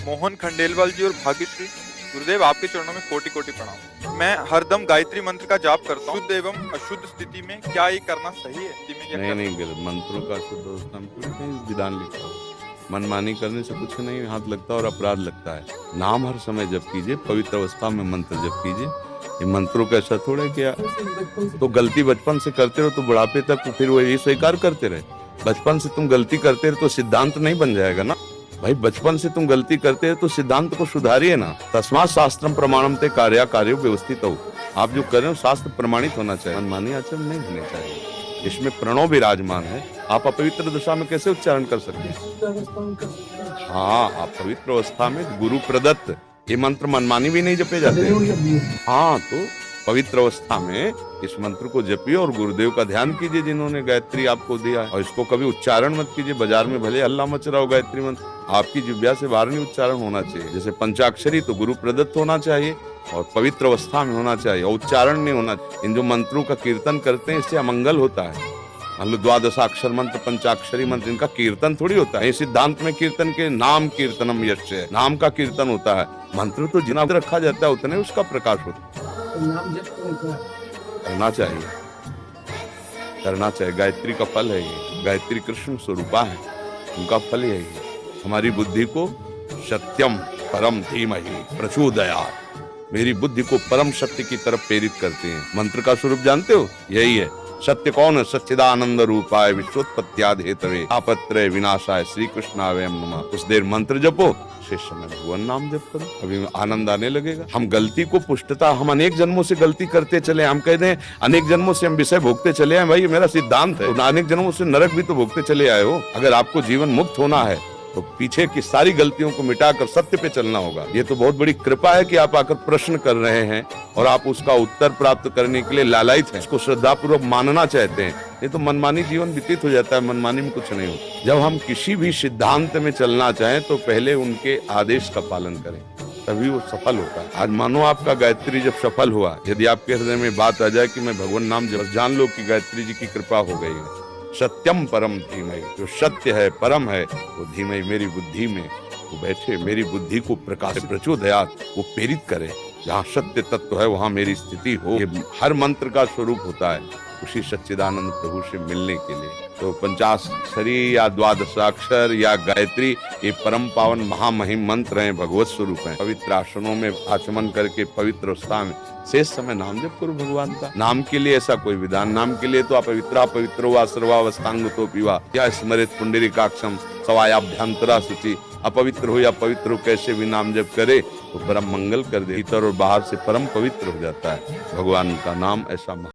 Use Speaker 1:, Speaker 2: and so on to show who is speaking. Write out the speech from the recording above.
Speaker 1: मोहन खंडेलवाल जी और भाग्यश्री, गुरुदेव आपके चरणों में कोटि कोटि प्रणाम। मैं हरदम गायत्री मंत्र का जाप करता हूँ। शुद्ध एवं अशुद्ध स्थिति में क्या ये करना सही है?
Speaker 2: नहीं गलत। मंत्रों का शुद्ध अवस्था में कहीं विधान लिखा हो। मनमानी करने से कुछ नहीं हाथ लगता और अपराध लगता है। नाम हर समय जप कीजिए, पवित्र अवस्था में मंत्र जप कीजिए। ये मंत्रों का ऐसा थोड़ा है कि तो गलती बचपन से करते रहो तो बुढ़ापे तक फिर वो ये स्वीकार करते रहे। बचपन से तुम गलती करते रहे तो सिद्धांत नहीं बन जाएगा ना भाई। बचपन से तुम गलती करते हैं तो सिद्धांत को सुधारिए ना। तस्मात् शास्त्रम प्रमाणम ते कार्य व्यवस्थित हो। आप जो कर रहे हो शास्त्र प्रमाणित होना चाहिए, मनमानी आचरण नहीं होने चाहिए। इसमें प्रणव विराजमान है। आप अपवित्र दशा में कैसे उच्चारण कर सकते हैं? हाँ, आप पवित्र अवस्था में गुरु प्रदत्त ये मंत्र मनमानी भी नहीं जपे जाते। हाँ, तो पवित्र अवस्था में इस मंत्र को जपिए और गुरुदेव का ध्यान कीजिए जिन्होंने गायत्री आपको दिया है। और इसको कभी उच्चारण मत कीजिए। बाजार में भले हल्ला मच रहा हो गायत्री मंत्र, आपकी जिह्वा से बाहर नहीं उच्चारण होना चाहिए। जैसे पंचाक्षरी तो गुरु प्रदत्त होना चाहिए और पवित्र अवस्था में होना चाहिए और उच्चारण नहीं होना चाहिए। इन जो मंत्रों का कीर्तन करते हैं इससे अमंगल होता है। मान लो द्वादशाक्षर मंत्र, पंचाक्षरी मंत्र, इनका कीर्तन थोड़ी होता है। सिद्धांत में कीर्तन के नाम कीर्तनम यश है, नाम का कीर्तन होता है। मंत्र तो जितना रखा जाता है उतने उसका प्रकाश होता है। करना चाहिए, करना चाहिए। गायत्री का फल है ये। गायत्री कृष्ण स्वरूपा है, उनका फल है ये। हमारी बुद्धि को सत्यम परम धीमहि प्रचोदयात्, मेरी बुद्धि को परम सत्य की तरफ प्रेरित करते हैं। मंत्र का स्वरूप जानते हो? यही है। सत्य कौन है? सच्चिदानंद रूपाय विश्वोत्पत्त्यादि हेतवे तापत्रय विनाशाय श्री कृष्णाय नमः। कुछ देर मंत्र जपो, शेष समय भगवान नाम जप करो, अभी आनंद आने लगेगा। हम गलती को पुष्टता, हम अनेक जन्मों से गलती करते चले। हम कहते हैं अनेक जन्मों से हम विषय भोगते चले हैं। भाई मेरा सिद्धांत है, अनेक जन्मों से नरक भी तो भोगते चले आए हो। अगर आपको जीवन मुक्त होना है तो पीछे की सारी गलतियों को मिटाकर सत्य पे चलना होगा। ये तो बहुत बड़ी कृपा है कि आप आकर प्रश्न कर रहे हैं और आप उसका उत्तर प्राप्त करने के लिए लालायित हैं, उसको श्रद्धापूर्वक मानना चाहते हैं। ये तो मनमानी जीवन व्यतीत हो जाता है, मनमानी में कुछ नहीं होता। जब हम किसी भी सिद्धांत में चलना चाहें तो पहले उनके आदेश का पालन करें, तभी वो सफल होता है। आज मानो आपका गायत्री जब सफल हुआ, यदि आपके हृदय में बात आ जाए कि मैं भगवान नाम जप, जान लो कि गायत्री जी की कृपा हो गई है। सत्यम परम धीमहि, जो सत्य है परम है वो धीमहि मेरी बुद्धि में वो बैठे, मेरी बुद्धि को प्रकाश प्रचोदयात् वो प्रेरित करे। जहाँ सत्य तत्व है वहाँ मेरी स्थिति हो। ये हर मंत्र का स्वरूप होता है उसी सच्चिदानंद प्रभु से मिलने के लिए। तो पंचाक्षरी या द्वादशाक्षर या गायत्री ये परम पावन महामहिम मंत्र हैं, भगवत स्वरूप हैं। पवित्र आसनों में आचमन करके पवित्र अवस्था में शेष समय नाम जप करो भगवान का। नाम के लिए ऐसा कोई विधान, नाम के लिए तो आप पवित्रो वा सर्वावस्थांगतो पीवा या स्मरित पुंडरीकाक्षम सवायाभ्यंतरा शुचि। अपवित्र हो या पवित्र हो, कैसे भी नाम जप करे तो परम मंगल कर दे। भीतर और बाहर से परम पवित्र हो जाता है। भगवान का नाम ऐसा